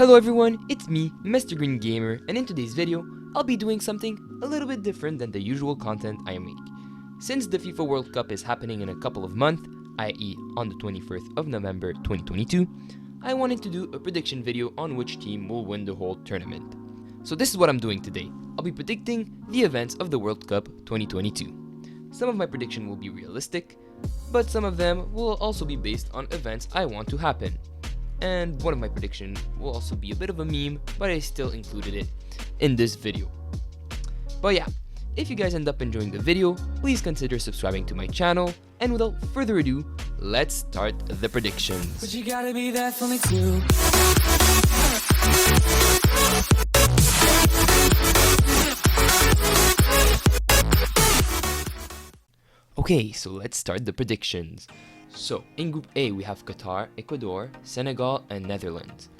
Hello everyone, it's me, MrGreenGamer, and in today's video, I'll be doing something a little bit different than the usual content I make. Since the FIFA World Cup is happening in a couple of months, i.e. on the 21st of November 2022, I wanted to do a prediction video on which team will win the whole tournament. So this is what I'm doing today. I'll be predicting the events of the World Cup 2022. Some of my prediction will be realistic, but some of them will also be based on events I want to happen. And one of my predictions will also be a bit of a meme, but I still included it in this video. But yeah, if you guys end up enjoying the video, please consider subscribing to my channel, and without further ado, let's start the predictions. But you gotta be there for me too. Okay, so let's start the predictions. So, in Group A, we have Qatar, Ecuador, Senegal, and Netherlands.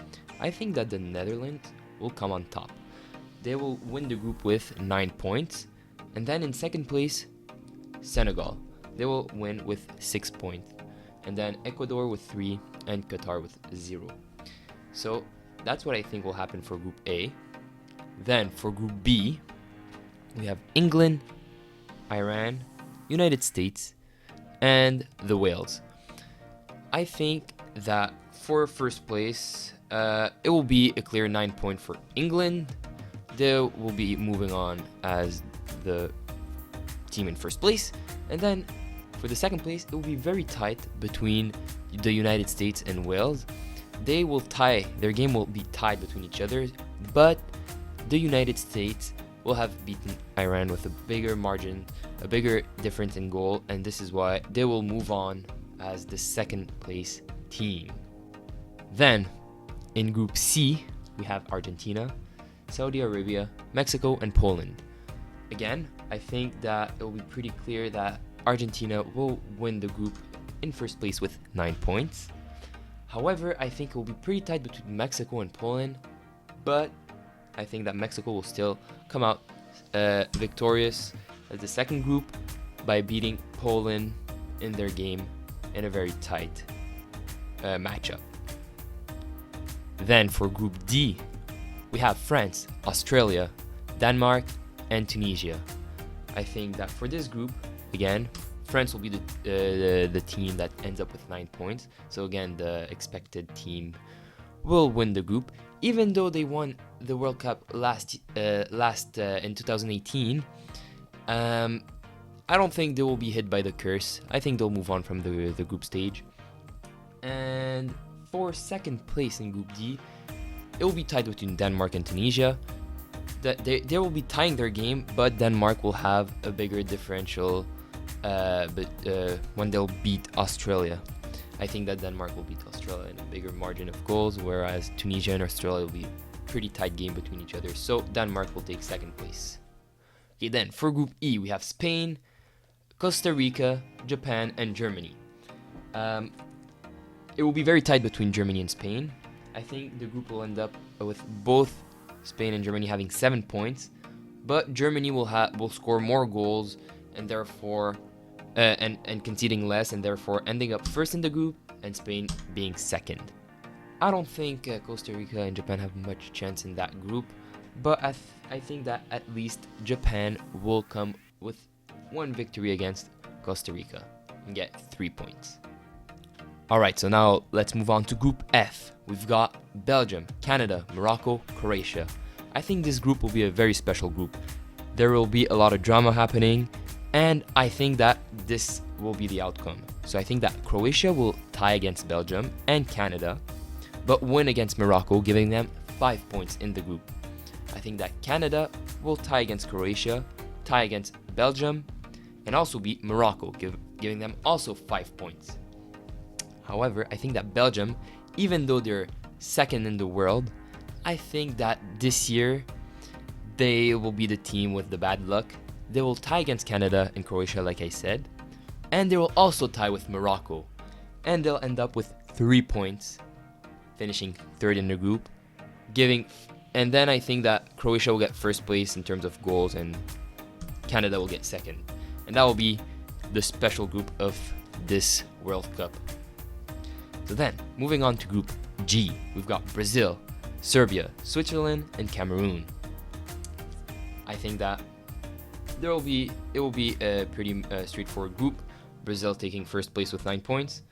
I think that the Netherlands will come on top. They will win the group with 9 points. And then in second place, Senegal. They will win with 6 points. And then Ecuador with 3 and Qatar with 0. So, that's what I think will happen for Group A. Then, for Group B, we have England, Iran, United States, and the Wales. I think that for first place, it will be a clear 9 point for England. They will be moving on as the team in first place. And then for the second place, it will be very tight between the United States and Wales. They will tie, their game will be tied between each other, but the United States will have beaten Iran with a bigger margin, a bigger difference in goal, and this is why they will move on as the second place team. Then, in Group C, we have Argentina, Saudi Arabia, Mexico, and Poland. Again, I think that it will be pretty clear that Argentina will win the group in first place with 9 points. However, I think it will be pretty tight between Mexico and Poland, but I think that Mexico will still come out victorious as the second group by beating Poland in their game in a very tight matchup. Then for Group D, we have France, Australia, Denmark, and Tunisia. I think that for this group, again, France will be the team that ends up with 9 points. So again, the expected team will win the group. Even though they won the World Cup last in 2018, I don't think they will be hit by the curse. I think they'll move on from the group stage. And for second place in Group D, it will be tied between Denmark and Tunisia. They will be tying their game, but Denmark will have a bigger differential when they'll beat Australia. I think that Denmark will beat Australia in a bigger margin of goals, whereas Tunisia and Australia will be a pretty tight game between each other. So Denmark will take second place. Okay, then for Group E, we have Spain, Costa Rica, Japan, and Germany. It will be very tight between Germany and Spain. I think the group will end up with both Spain and Germany having 7 points, but Germany will score more goals and therefore and conceding less, and therefore ending up first in the group, and Spain being second. I don't think Costa Rica and Japan have much chance in that group, but I think that at least Japan will come with one victory against Costa Rica and get 3 points. Alright, so now let's move on to Group F. We've got Belgium, Canada, Morocco, Croatia. I think this group will be a very special group. There will be a lot of drama happening, and I think that this will be the outcome. So I think that Croatia will tie against Belgium and Canada, but win against Morocco, giving them 5 points in the group. I think that Canada will tie against Croatia, tie against Belgium, and also beat Morocco, giving them also 5 points. However, I think that Belgium, even though they're second in the world, I think that this year they will be the team with the bad luck. They will tie against Canada and Croatia, like I said, and they will also tie with Morocco, and they'll end up with 3 points, finishing third in the group, and then I think that Croatia will get first place in terms of goals, and Canada will get second, and that will be the special group of this World Cup. So then, moving on to Group G, we've got Brazil, Serbia, Switzerland, and Cameroon. I think that it will be a pretty straightforward group. Brazil taking first place with 9 points,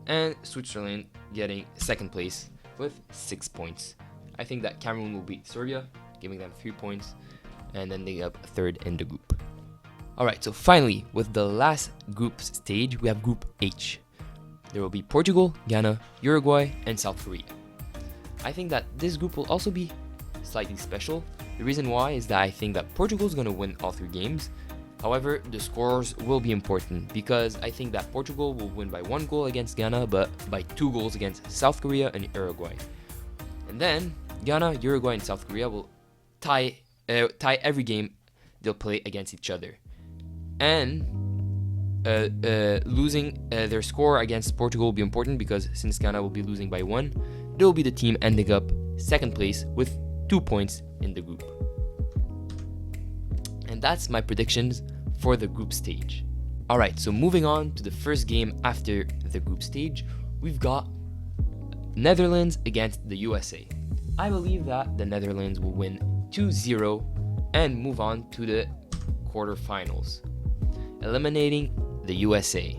and Switzerland getting second place with 6 points. I think that Cameroon will beat Serbia, giving them 3 points, and then they up third in the group. Alright, so finally, with the last group stage, we have Group H. There will be Portugal, Ghana, Uruguay, and South Korea. I think that this group will also be slightly special. The reason why is that I think that Portugal is going to win all 3 games. However, the scores will be important because I think that Portugal will win by 1 goal against Ghana, but by 2 goals against South Korea and Uruguay. And then Ghana, Uruguay, and South Korea will tie every game they'll play against each other. And losing their score against Portugal will be important because since Ghana will be losing by 1, they will be the team ending up second place with 2 points in the group. And that's my predictions for the group stage. Alright, so moving on to the first game after the group stage, we've got Netherlands against the USA. I believe that the Netherlands will win 2-0 and move on to the quarterfinals, eliminating the USA.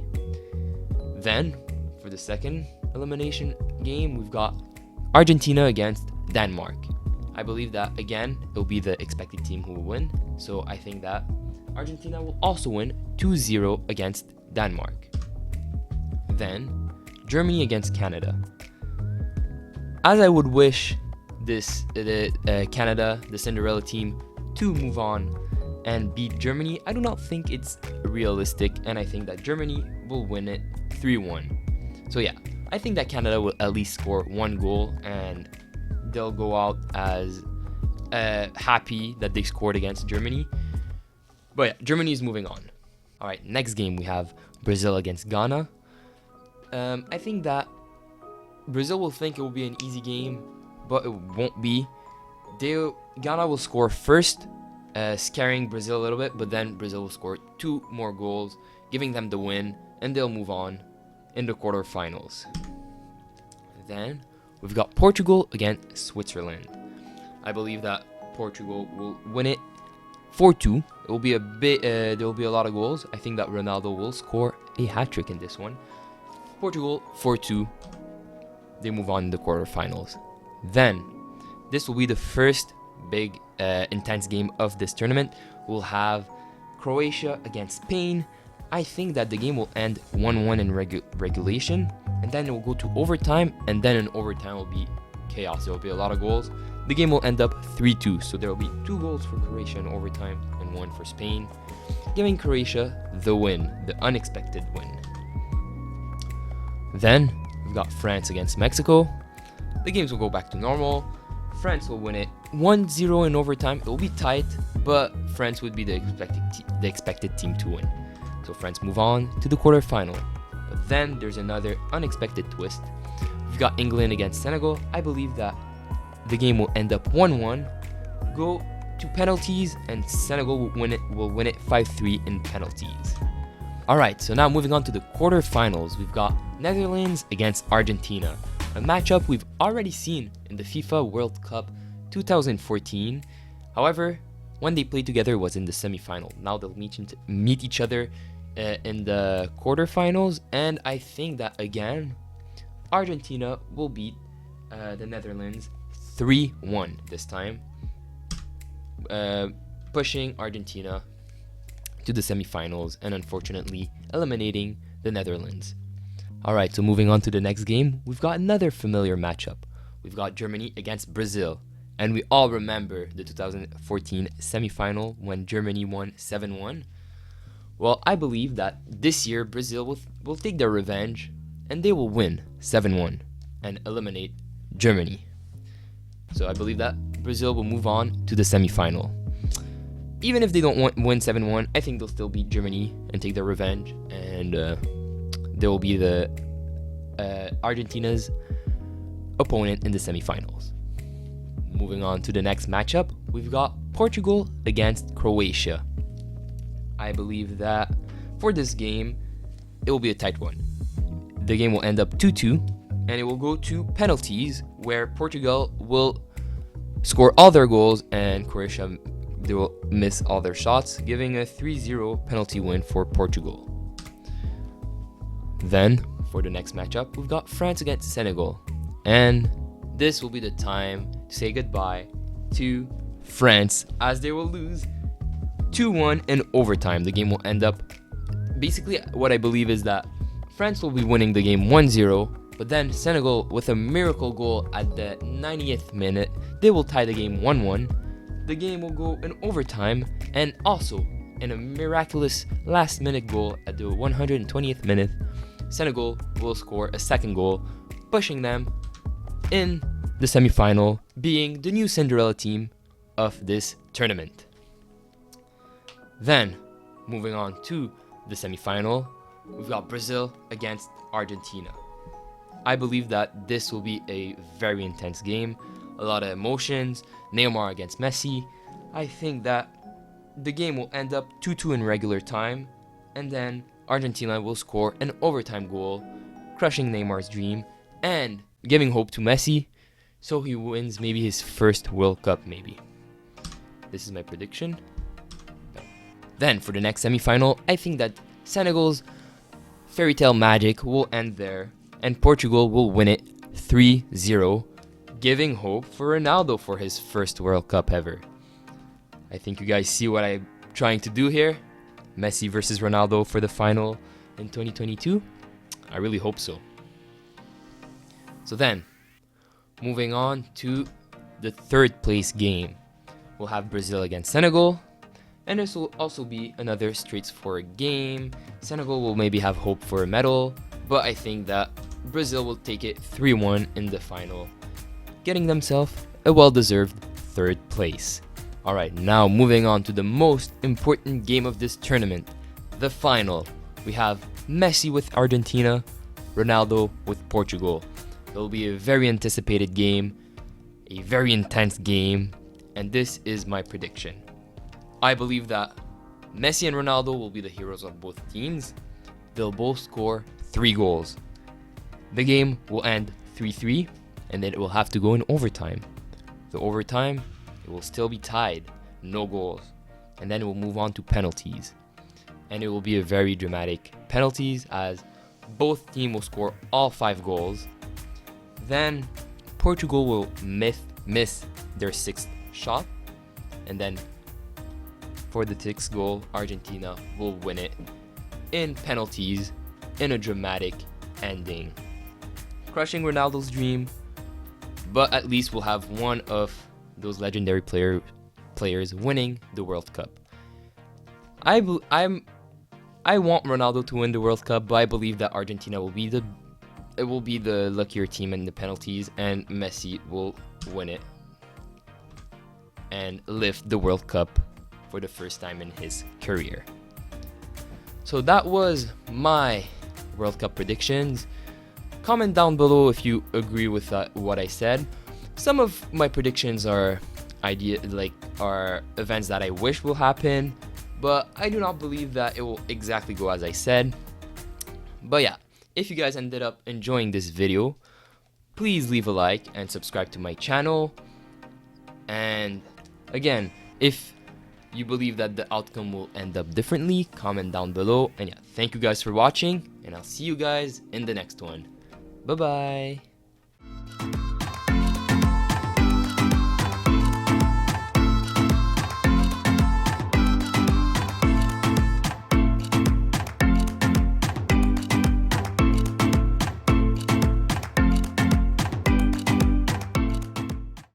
Then, for the second elimination game, we've got Argentina against Denmark. I believe that, again, it will be the expected team who will win. So I think that Argentina will also win 2-0 against Denmark. Then, Germany against Canada. As I would wish Canada, the Cinderella team, to move on and beat Germany, I do not think it's realistic, and I think that Germany will win it 3-1. So yeah, I think that Canada will at least score 1 goal, and they'll go out as happy that they scored against Germany. But yeah, Germany is moving on. Alright, next game we have Brazil against Ghana. I think that Brazil will think it will be an easy game, but it won't be. Ghana will score first, scaring Brazil a little bit, but then Brazil will score 2 more goals, giving them the win, and they'll move on in the quarterfinals. Then we've got Portugal against Switzerland. I believe that Portugal will win it 4-2. It will be there will be a lot of goals. I think that Ronaldo will score a hat-trick in this one. Portugal 4-2. They move on in the quarterfinals. Then this will be the first big intense game of this tournament. We'll have Croatia against Spain. I think that the game will end 1-1 in regulation, and then it will go to overtime, and then in overtime will be chaos. There will be a lot of goals. The game will end up 3-2, so there will be 2 goals for Croatia in overtime and 1 for Spain, giving Croatia the win, the unexpected win. Then we've got France against Mexico. The games will go back to normal. France will win it 1-0 in overtime. It will be tight, but France would be the expected team to win. So France move on to the quarterfinal. But then there's another unexpected twist. We've got England against Senegal. I believe that the game will end up 1-1, go to penalties, and Senegal will win it 5-3 in penalties. Alright, so now moving on to the quarterfinals, we've got Netherlands against Argentina, a matchup we've already seen in the FIFA World Cup 2014. However, when they played together, it was in the semi-final. Now they'll meet each other in the quarterfinals, and I think that again, Argentina will beat the Netherlands 3-1 this time, pushing Argentina to the semifinals and unfortunately eliminating the Netherlands. Alright, so moving on to the next game, we've got another familiar matchup. We've got Germany against Brazil, and we all remember the 2014 semifinal when Germany won 7-1. Well, I believe that this year Brazil will take their revenge and they will win 7-1 and eliminate Germany. So I believe that Brazil will move on to the semifinal. Even if they don't win 7-1, I think they'll still beat Germany and take their revenge, and they will be the Argentina's opponent in the semifinals. Moving on to the next matchup, we've got Portugal against Croatia. I believe that for this game, it will be a tight one. The game will end up 2-2, and it will go to penalties, where Portugal will score all their goals, and Croatia, they will miss all their shots, giving a 3-0 penalty win for Portugal. Then, for the next matchup, we've got France against Senegal. And this will be the time to say goodbye to France, as they will lose 2-1 in overtime. The game will end up, basically what I believe is that France will be winning the game 1-0, but then Senegal, with a miracle goal at the 90th minute, they will tie the game 1-1. The game will go in overtime, and also in a miraculous last-minute goal at the 120th minute, Senegal will score a second goal, pushing them in the semi-final, being the new Cinderella team of this tournament. Then, moving on to the semi-final, we've got Brazil against Argentina. I believe that this will be a very intense game, a lot of emotions, Neymar against Messi. I think that the game will end up 2-2 in regular time, and then Argentina will score an overtime goal, crushing Neymar's dream and giving hope to Messi, so he wins maybe his first World Cup maybe. This is my prediction. Then for the next semi-final, I think that Senegal's fairy tale magic will end there, and Portugal will win it 3-0, giving hope for Ronaldo for his first World Cup ever. I think you guys see what I'm trying to do here. Messi versus Ronaldo for the final in 2022. I really hope so. So then, moving on to the third place game. We'll have Brazil against Senegal. And this will also be another straightforward game. Senegal will maybe have hope for a medal, but I think that Brazil will take it 3-1 in the final, getting themselves a well-deserved third place. Alright, now moving on to the most important game of this tournament, the final. We have Messi with Argentina, Ronaldo with Portugal. It will be a very anticipated game, a very intense game, and this is my prediction. I believe that Messi and Ronaldo will be the heroes of both teams. They'll both score 3 goals. The game will end 3-3, and then it will have to go in overtime. The overtime, it will still be tied, no goals. And then it will move on to penalties. And it will be a very dramatic penalties, as both teams will score all 5 goals. Then Portugal will miss their 6th shot. And then for the 6th goal, Argentina will win it in penalties in a dramatic ending, crushing Ronaldo's dream, but at least we'll have one of those legendary players winning the World Cup. I want Ronaldo to win the World Cup, but I believe that Argentina will be the luckier team in the penalties, and Messi will win it and lift the World Cup for the first time in his career. So that was my World Cup predictions. Comment down below if you agree with what I said. Some of my predictions are events that I wish will happen, but I do not believe that it will exactly go as I said. But yeah, if you guys ended up enjoying this video, please leave a like and subscribe to my channel. And again, if you believe that the outcome will end up differently, comment down below. And yeah, thank you guys for watching, and I'll see you guys in the next one. Bye bye.